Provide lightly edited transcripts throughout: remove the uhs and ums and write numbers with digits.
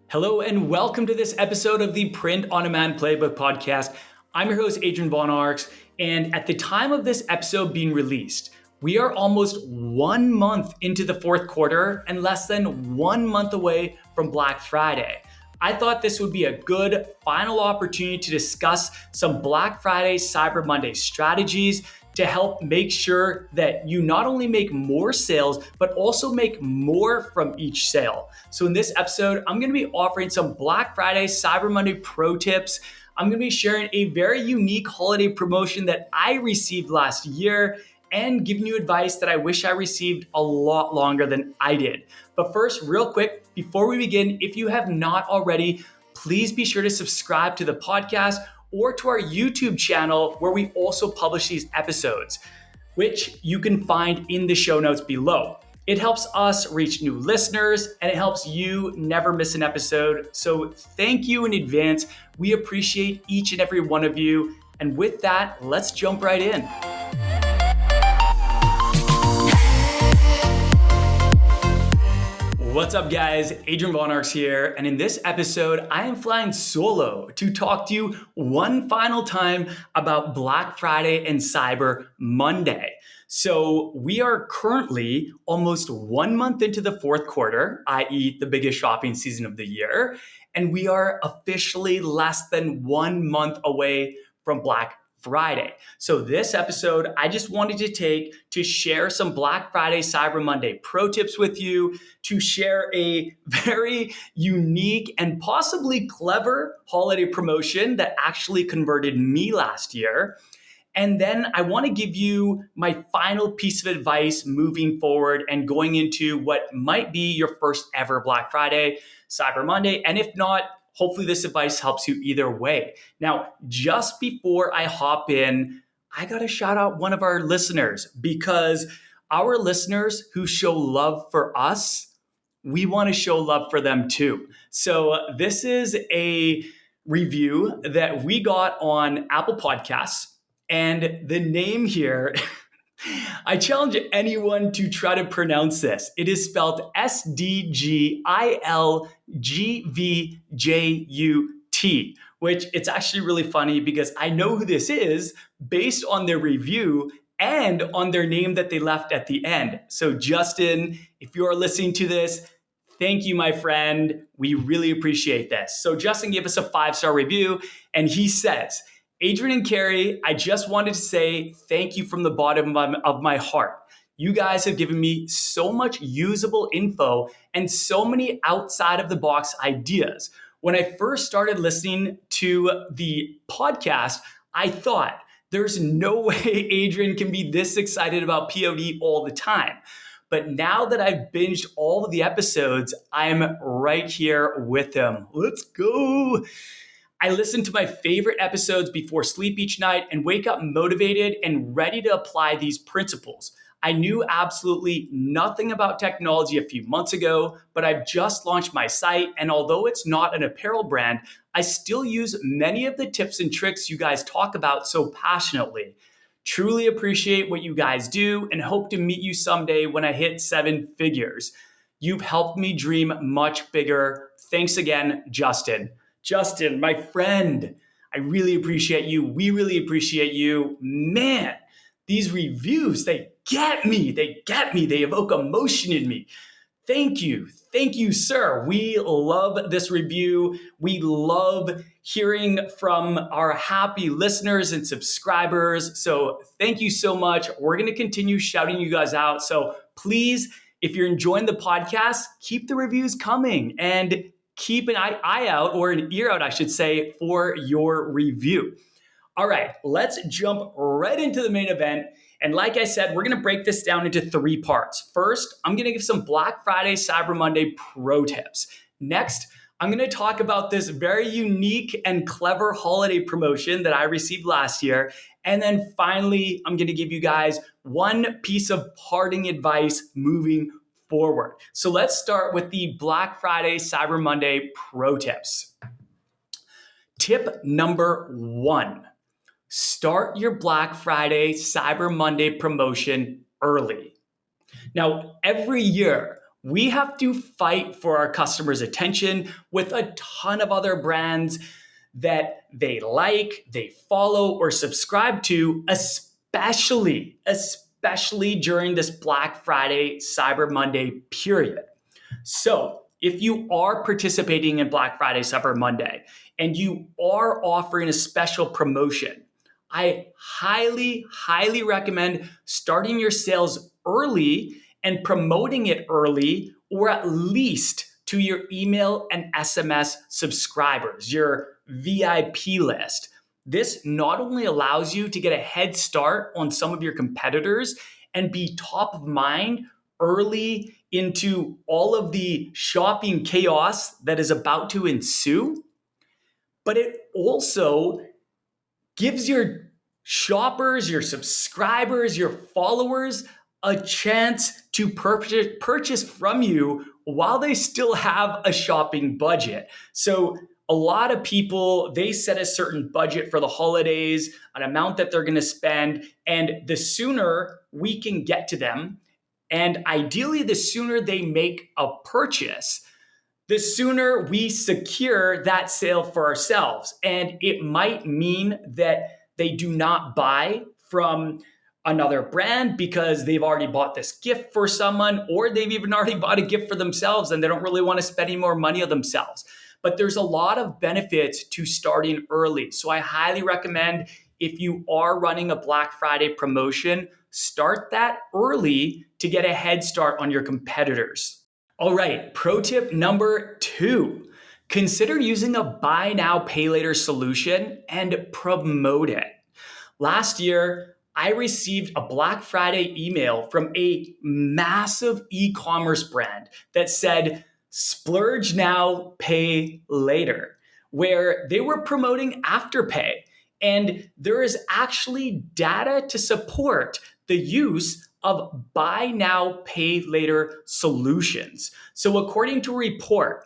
Hello and welcome to this episode of the Print on Demand Playbook podcast. I'm your host, Adrian Von Arx, and at the time of this episode being released, we are almost 1 month into the fourth quarter and less than 1 month away from Black Friday. I thought this would be a good final opportunity to discuss some Black Friday, Cyber Monday strategies to help make sure that you not only make more sales, but also make more from each sale. So in this episode, I'm gonna be offering some Black Friday, Cyber Monday pro tips. I'm gonna be sharing a very unique holiday promotion that I received last year and giving you advice that I wish I received a lot longer than I did. But first, real quick, before we begin, if you have not already, please be sure to subscribe to the podcast or to our YouTube channel where we also publish these episodes, which you can find in the show notes below. It helps us reach new listeners and it helps you never miss an episode. So thank you in advance. We appreciate each and every one of you. And with that, let's jump right in. What's up, guys? Adrian Von Arx here, and in this episode, I am flying solo to talk to you one final time about Black Friday and Cyber Monday. So we are currently almost 1 month into the fourth quarter, i.e. the biggest shopping season of the year, and we are officially less than 1 month away from Black Friday. So this episode, I just wanted to take to share some Black Friday, Cyber Monday pro tips with you, to share a very unique and possibly clever holiday promotion that actually converted me last year. And then I want to give you my final piece of advice moving forward and going into what might be your first ever Black Friday, Cyber Monday. And if not, hopefully this advice helps you either way. Now, just before I hop in, I got to shout out one of our listeners, because our listeners who show love for us, we want to show love for them too. So this is a review that we got on Apple Podcasts, and the name here, I challenge anyone to try to pronounce this. It is spelled SDGILGVJUT, which it's actually really funny because I know who this is based on their review and on their name that they left at the end. So Justin, if you are listening to this, thank you, my friend. We really appreciate this. So Justin gave us a 5-star review and he says, Adrian and Kerry, I just wanted to say thank you from the bottom of my heart. You guys have given me so much usable info and so many outside of the box ideas. When I first started listening to the podcast, I thought there's no way Adrian can be this excited about POD all the time. But now that I've binged all of the episodes, I'm right here with him. Let's go. I listen to my favorite episodes before sleep each night and wake up motivated and ready to apply these principles. I knew absolutely nothing about technology a few months ago, but I've just launched my site, and although it's not an apparel brand, I still use many of the tips and tricks you guys talk about so passionately. Truly appreciate what you guys do and hope to meet you someday when I hit 7 figures. You've helped me dream much bigger. Thanks again, Justin. Justin, my friend, I really appreciate you. We really appreciate you. Man, these reviews, they get me. They evoke emotion in me. Thank you. Thank you, sir. We love this review. We love hearing from our happy listeners and subscribers. So thank you so much. We're going to continue shouting you guys out. So please, if you're enjoying the podcast, keep the reviews coming and keep an eye out, or an ear out, I should say, for your review. All right, let's jump right into the main event. And like I said, we're gonna break this down into 3 parts. First, I'm gonna give some Black Friday, Cyber Monday pro tips. Next, I'm gonna talk about this very unique and clever holiday promotion that I received last year. And then finally, I'm gonna give you guys one piece of parting advice moving forward. So let's start with the Black Friday, Cyber Monday pro tips. Tip number 1, start your Black Friday, Cyber Monday promotion early. Now, every year We have to fight for our customers' attention with a ton of other brands that they like, they follow, or subscribe to, especially during this Black Friday, Cyber Monday period. So, if you are participating in Black Friday, Cyber Monday, and you are offering a special promotion, I highly recommend starting your sales early and promoting it early, or at least to your email and SMS subscribers, your VIP list. This not only allows you to get a head start on some of your competitors and be top of mind early into all of the shopping chaos that is about to ensue, but it also gives your shoppers, your subscribers, your followers a chance to purchase from you while they still have a shopping budget. So a lot of people, they set a certain budget for the holidays, an amount that they're going to spend, and the sooner we can get to them, and ideally the sooner they make a purchase, the sooner we secure that sale for ourselves. And it might mean that they do not buy from another brand because they've already bought this gift for someone, or they've even already bought a gift for themselves and they don't really want to spend any more money on themselves. But there's a lot of benefits to starting early. So I highly recommend, if you are running a Black Friday promotion, start that early to get a head start on your competitors. All right, pro tip number 2, consider using a buy now, pay later solution and promote it. Last year, I received a Black Friday email from a massive e-commerce brand that said, splurge now, pay later, where they were promoting Afterpay. And there is actually data to support the use of buy now, pay later solutions. So according to a report,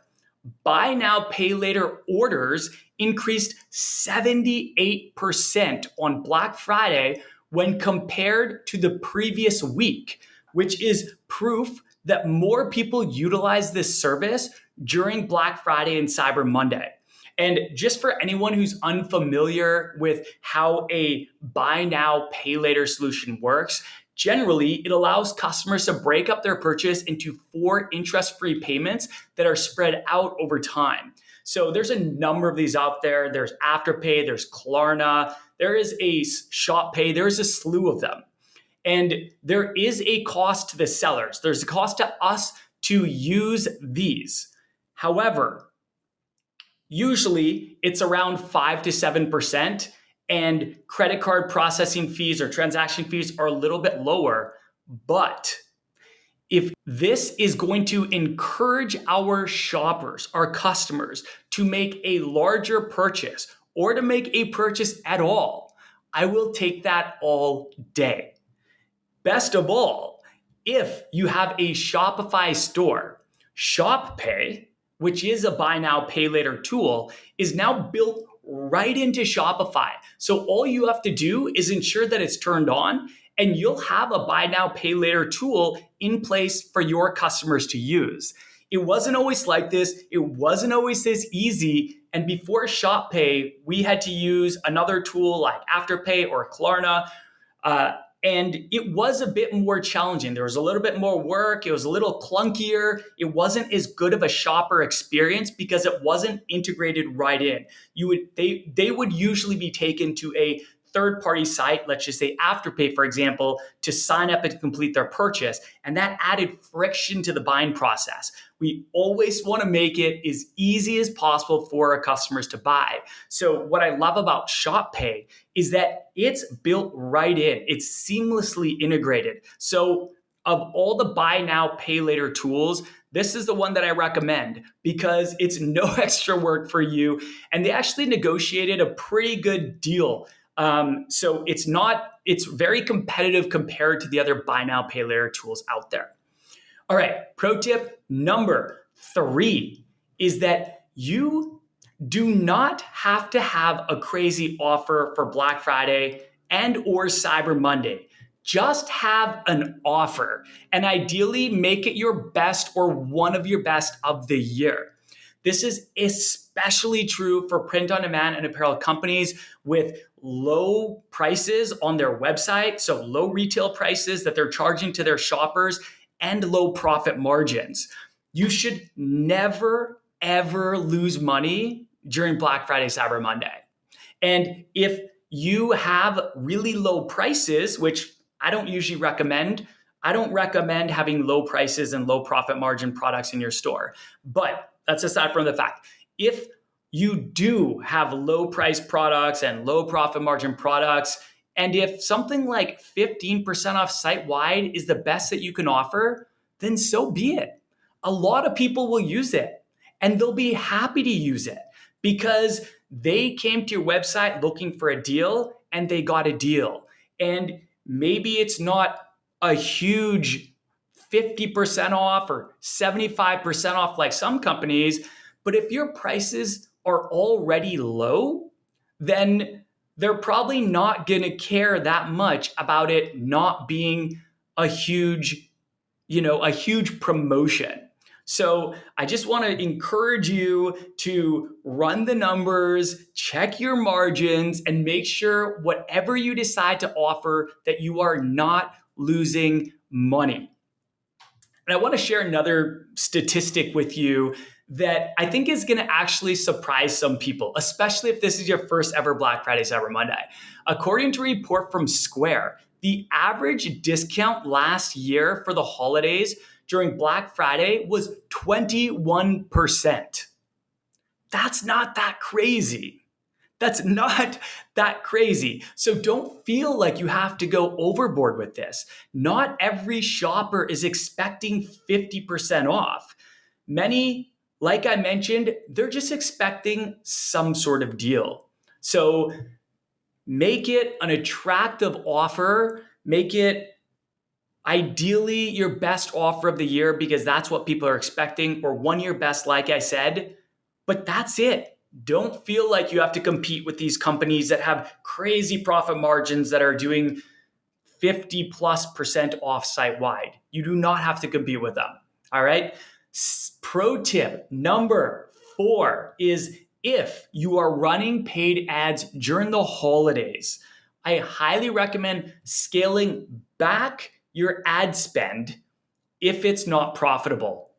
buy now, pay later orders increased 78% on Black Friday when compared to the previous week, which is proof that more people utilize this service during Black Friday and Cyber Monday. And just for anyone who's unfamiliar with how a buy now, pay later solution works, generally, it allows customers to break up their purchase into 4 interest-free payments that are spread out over time. So there's a number of these out there. There's Afterpay, there's Klarna, there is a ShopPay, there's a slew of them. And there is a cost to the sellers. There's a cost to us to use these. However, usually it's around 5 to 7%, and credit card processing fees or transaction fees are a little bit lower. But if this is going to encourage our shoppers, our customers, to make a larger purchase or to make a purchase at all, I will take that all day. Best of all, if you have a Shopify store, ShopPay, which is a buy now, pay later tool, is now built right into Shopify. So all you have to do is ensure that it's turned on, and you'll have a buy now, pay later tool in place for your customers to use. It wasn't always like this. It wasn't always this easy. And before ShopPay, we had to use another tool like Afterpay or Klarna. And it was a bit more challenging. There was a little bit more work. It was a little clunkier. It wasn't as good of a shopper experience because it wasn't integrated right in. They would usually be taken to a third-party site, let's just say Afterpay, for example, to sign up and complete their purchase. And that added friction to the buying process. We always want to make it as easy as possible for our customers to buy. So what I love about ShopPay is that it's built right in. It's seamlessly integrated. So of all the buy now, pay later tools, this is the one that I recommend because it's no extra work for you. And they actually negotiated a pretty good deal. So it's very competitive compared to the other buy now, pay later tools out there. All right, pro tip number 3 is that you do not have to have a crazy offer for Black Friday and or Cyber Monday. just have an offer and ideally make it your best or one of your best of the year. This is especially true for print on demand and apparel companies with low prices on their website, so low retail prices that they're charging to their shoppers and low profit margins. You should never, ever lose money during Black Friday, Cyber Monday. And if you have really low prices, which I don't usually recommend, I don't recommend having low prices and low profit margin products in your store. But that's aside from the fact, if you do have low price products and low profit margin products, and if something like 15% off site wide is the best that you can offer, then so be it. A lot of people will use it and they'll be happy to use it because they came to your website looking for a deal and they got a deal. And maybe it's not a huge 50% off or 75% off like some companies, but if your prices are already low, then they're probably not going to care that much about it not being a huge promotion. So I just want to encourage you to run the numbers, check your margins, and make sure whatever you decide to offer that you are not losing money. And I want to share another statistic with you that I think is going to actually surprise some people, especially if this is your first ever Black Friday, Cyber Monday. According to a report from Square, the average discount last year for the holidays during Black Friday was 21%. That's not that crazy. That's not that crazy. So don't feel like you have to go overboard with this. Not every shopper is expecting 50% off. Many, like I mentioned, they're just expecting some sort of deal. So make it an attractive offer. Make it ideally your best offer of the year because that's what people are expecting, or one year best, like I said. But that's it. Don't feel like you have to compete with these companies that have crazy profit margins that are doing 50+% off site wide. You do not have to compete with them. All right. Pro tip number 4 is if you are running paid ads during the holidays, I highly recommend scaling back your ad spend if it's not profitable.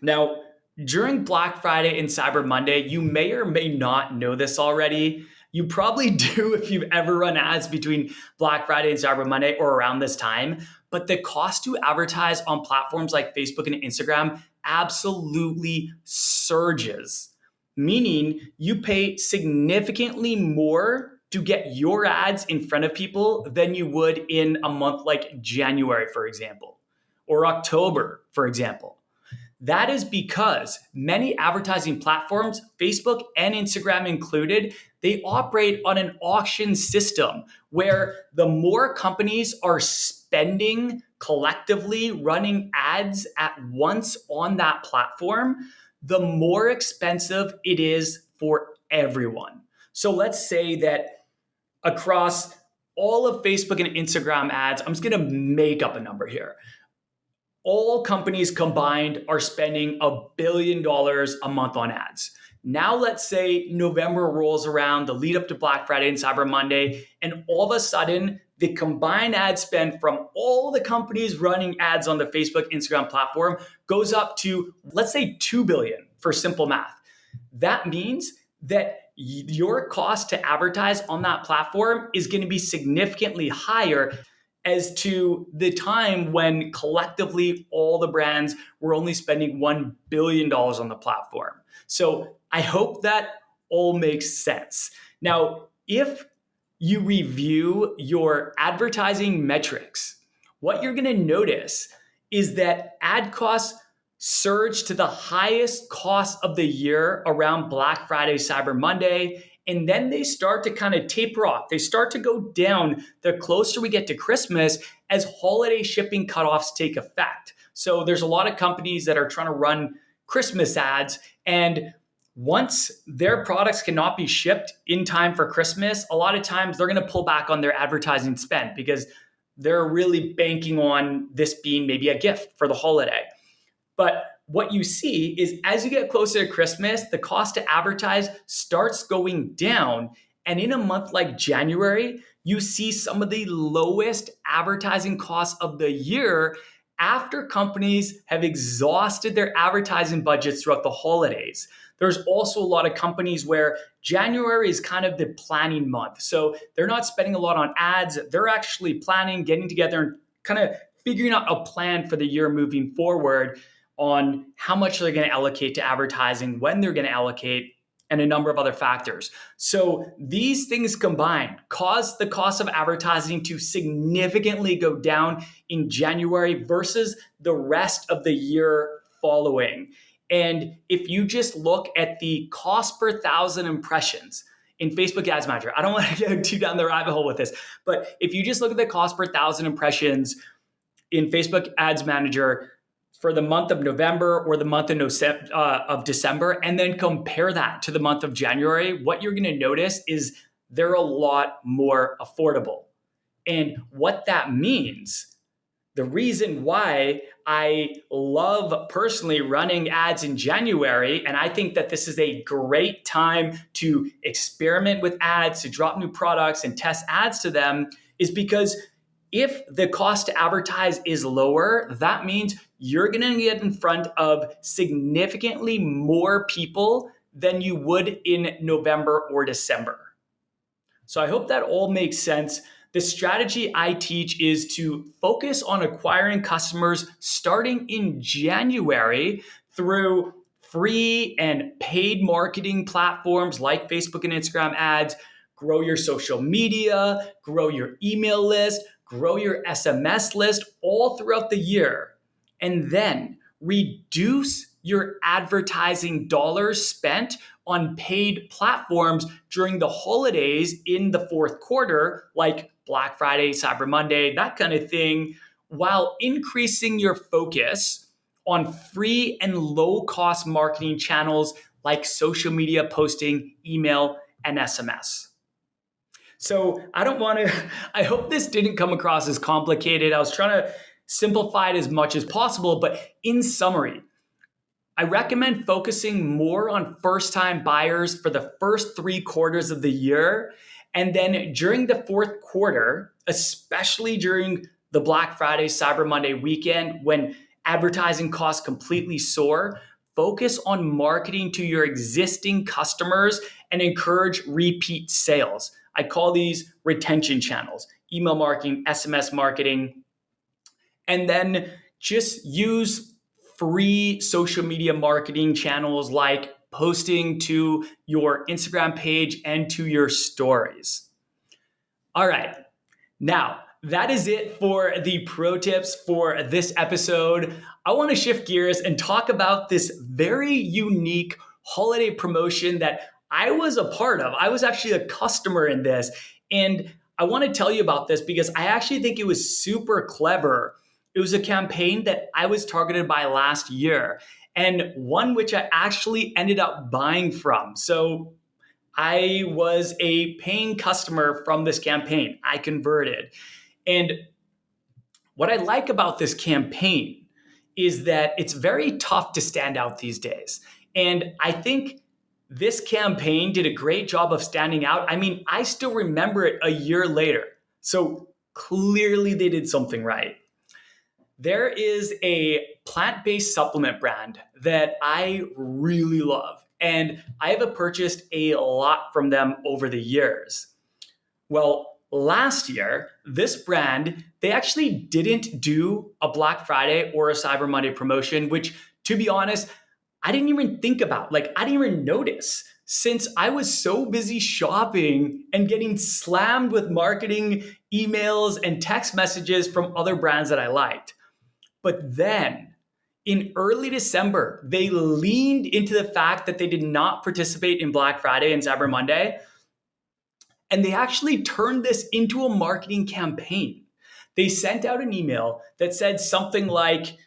Now, during Black Friday and Cyber Monday, you may or may not know this already. You probably do if you've ever run ads between Black Friday and Cyber Monday or around this time. But the cost to advertise on platforms like Facebook and Instagram absolutely surges, meaning you pay significantly more to get your ads in front of people than you would in a month like January, for example, or October, for example. That is because many advertising platforms, Facebook and Instagram included, they operate on an auction system where the more companies are spending collectively running ads at once on that platform, the more expensive it is for everyone. So let's say that across all of Facebook and Instagram ads, I'm just going to make up a number here. All companies combined are spending $1 billion a month on ads. Now let's say November rolls around, the lead up to Black Friday and Cyber Monday, and all of a sudden the combined ad spend from all the companies running ads on the Facebook, Instagram platform goes up to, let's say, $2 billion for simple math. That means that your cost to advertise on that platform is going to be significantly higher as to the time when collectively all the brands were only spending $1 billion on the platform. So I hope that all makes sense. Now, if you review your advertising metrics, what you're going to notice is that ad costs surge to the highest cost of the year around Black Friday, Cyber Monday, and then they start to kind of taper off. They start to go down the closer we get to Christmas as holiday shipping cutoffs take effect. So there's a lot of companies that are trying to run Christmas ads, and once their products cannot be shipped in time for Christmas, a lot of times they're going to pull back on their advertising spend because they're really banking on this being maybe a gift for the holiday. But what you see is as you get closer to Christmas, the cost to advertise starts going down. And in a month like January, you see some of the lowest advertising costs of the year after companies have exhausted their advertising budgets throughout the holidays. There's also a lot of companies where January is kind of the planning month. So they're not spending a lot on ads. They're actually planning, getting together, and kind of figuring out a plan for the year moving forward on how much they're going to allocate to advertising, when they're going to allocate, and a number of other factors. So these things combined cause the cost of advertising to significantly go down in January versus the rest of the year following. And if you just look at the cost per thousand impressions in Facebook Ads Manager, I don't want to go too down the rabbit hole with this, but if you just look at the cost per thousand impressions in Facebook Ads Manager for the month of November or the month of December, and then compare that to the month of January, what you're going to notice is they're a lot more affordable. And what that means, the reason why I love personally running ads in January, and I think that this is a great time to experiment with ads, to drop new products and test ads to them, is because if the cost to advertise is lower, that means you're going to get in front of significantly more people than you would in November or December. So I hope that all makes sense. The strategy I teach is to focus on acquiring customers starting in January through free and paid marketing platforms like Facebook and Instagram ads. Grow your social media, grow your email list, grow your SMS list all throughout the year. And then reduce your advertising dollars spent on paid platforms during the holidays in the fourth quarter, like Black Friday, Cyber Monday, that kind of thing, while increasing your focus on free and low-cost marketing channels like social media posting, email, and SMS. So I hope this didn't come across as complicated. I was trying to simplify it as much as possible, but in summary, I recommend focusing more on first-time buyers for the first 3 quarters of the year. And then during the fourth quarter, especially during the Black Friday, Cyber Monday weekend, when advertising costs completely soar, focus on marketing to your existing customers and encourage repeat sales. I call these retention channels, email marketing, SMS marketing, and then just use free social media marketing channels like posting to your Instagram page and to your stories. All right, now that is it for the pro tips for this episode. I want to shift gears and talk about this very unique holiday promotion that I was a part of. I was actually a customer in this, and I want to tell you about this because I actually think it was super clever. It was a campaign that I was targeted by last year, and one which I actually ended up buying from. So I was a paying customer from this campaign. I converted. And what I like about this campaign is that it's very tough to stand out these days. And I think this campaign did a great job of standing out. I mean, I still remember it a year later. So clearly they did something right. There is a plant-based supplement brand that I really love, and I have purchased a lot from them over the years. Well, last year, this brand, they actually didn't do a Black Friday or a Cyber Monday promotion, which, to be honest, I didn't even think about. Like, I didn't even notice since I was so busy shopping and getting slammed with marketing emails and text messages from other brands that I liked. But then in early December, they leaned into the fact that they did not participate in Black Friday and Cyber Monday. And they actually turned this into a marketing campaign. They sent out an email that said something like,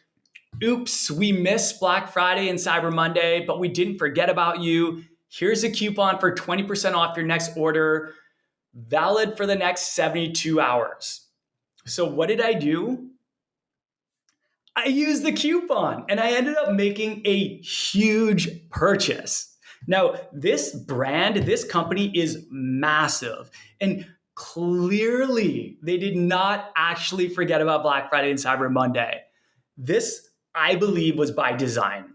"Oops, we missed Black Friday and Cyber Monday, but we didn't forget about you. Here's a coupon for 20% off your next order, valid for the next 72 hours. So what did I do? I used the coupon and I ended up making a huge purchase. Now, this brand, this company is massive. And clearly, they did not actually forget about Black Friday and Cyber Monday. This, I believe, was by design.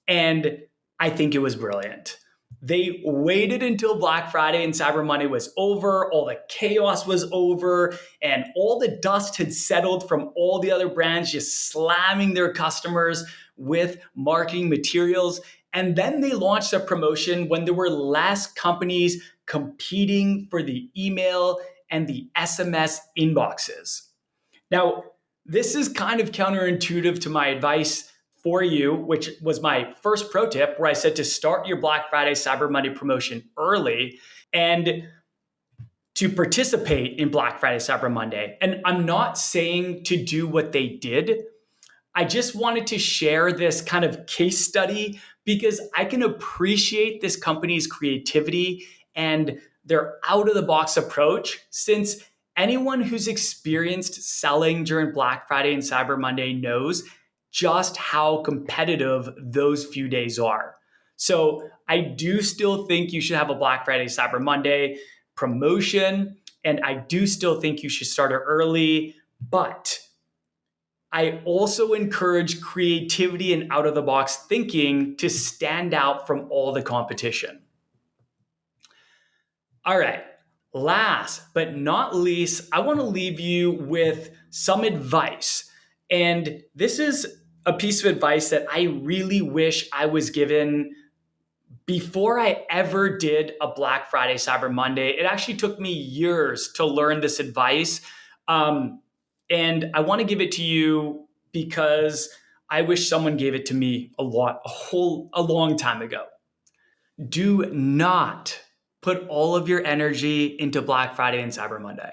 And I think it was brilliant. They waited until Black Friday and Cyber Monday was over, all the chaos was over, and all the dust had settled from all the other brands just slamming their customers with marketing materials. And then they launched a promotion when there were less companies competing for the email and the SMS inboxes. Now, this is kind of counterintuitive to my advice for you, which was my first pro tip, where I said to start your Black Friday, Cyber Monday promotion early and to participate in Black Friday, Cyber Monday. And I'm not saying to do what they did. I just wanted to share this kind of case study because I can appreciate this company's creativity and their out of the box approach, since anyone who's experienced selling during Black Friday and Cyber Monday knows just how competitive those few days are. So I do still think you should have a Black Friday, Cyber Monday promotion, and I do still think you should start it early, but I also encourage creativity and out of the box thinking to stand out from all the competition. All right, last but not least, I want to leave you with some advice. And this is a piece of advice that I really wish I was given before I ever did a Black Friday, Cyber Monday. It actually took me years to learn this advice. And I want to give it to you because I wish someone gave it to me a long time ago. Do not put all of your energy into Black Friday and Cyber Monday.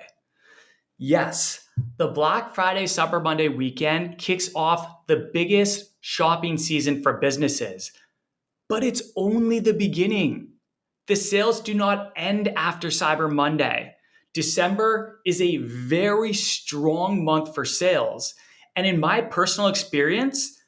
Yes, the Black Friday, Cyber Monday weekend kicks off the biggest shopping season for businesses, but it's only the beginning. The sales do not end after Cyber Monday. December is a very strong month for sales. And in my personal experience,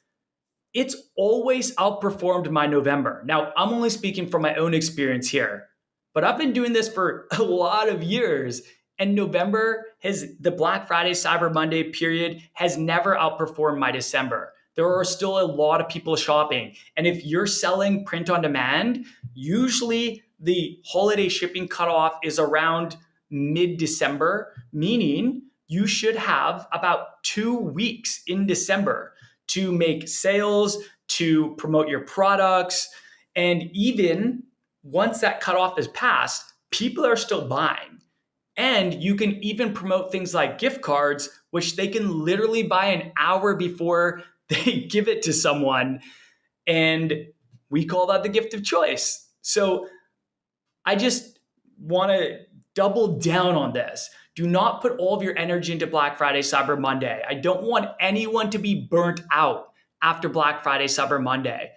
it's always outperformed my November. Now, I'm only speaking from my own experience here, but I've been doing this for a lot of years. And the Black Friday, Cyber Monday period has never outperformed my December. There are still a lot of people shopping. And if you're selling print on demand, usually the holiday shipping cutoff is around mid-December, meaning you should have about 2 weeks in December to make sales, to promote your products. And even once that cutoff is passed, people are still buying. And you can even promote things like gift cards, which they can literally buy an hour before they give it to someone. And we call that the gift of choice. So I just want to double down on this. Do not put all of your energy into Black Friday, Cyber Monday. I don't want anyone to be burnt out after Black Friday, Cyber Monday.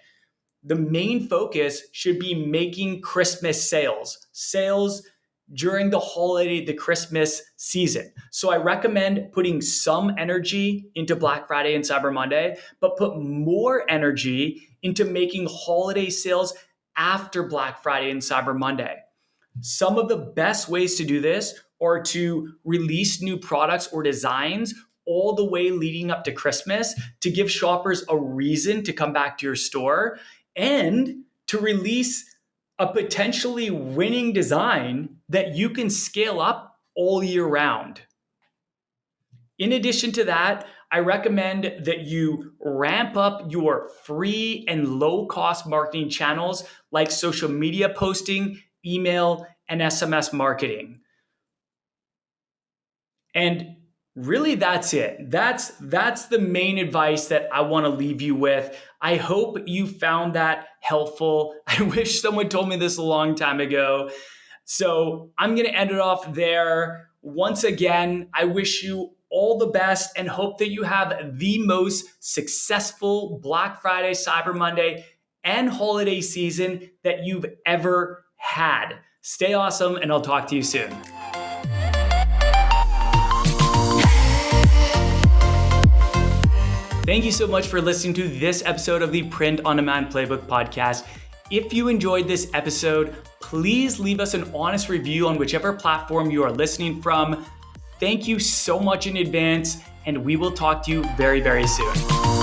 The main focus should be making Christmas sales during the holiday, the Christmas season. So I recommend putting some energy into Black Friday and Cyber Monday, but put more energy into making holiday sales after Black Friday and Cyber Monday. Some of the best ways to do this are to release new products or designs all the way leading up to Christmas to give shoppers a reason to come back to your store, and to release a potentially winning design that you can scale up all year round. In addition to that, I recommend that you ramp up your free and low-cost marketing channels like social media posting, email, and SMS marketing. And really, that's it. That's the main advice that I want to leave you with. I hope you found that helpful. I wish someone told me this a long time ago. So I'm going to end it off there. Once again, I wish you all the best and hope that you have the most successful Black Friday, Cyber Monday, and holiday season that you've ever had. Stay awesome, and I'll talk to you soon. Thank you so much for listening to this episode of the Print on Demand Playbook podcast. If you enjoyed this episode, please leave us an honest review on whichever platform you are listening from. Thank you so much in advance, and we will talk to you very, very soon.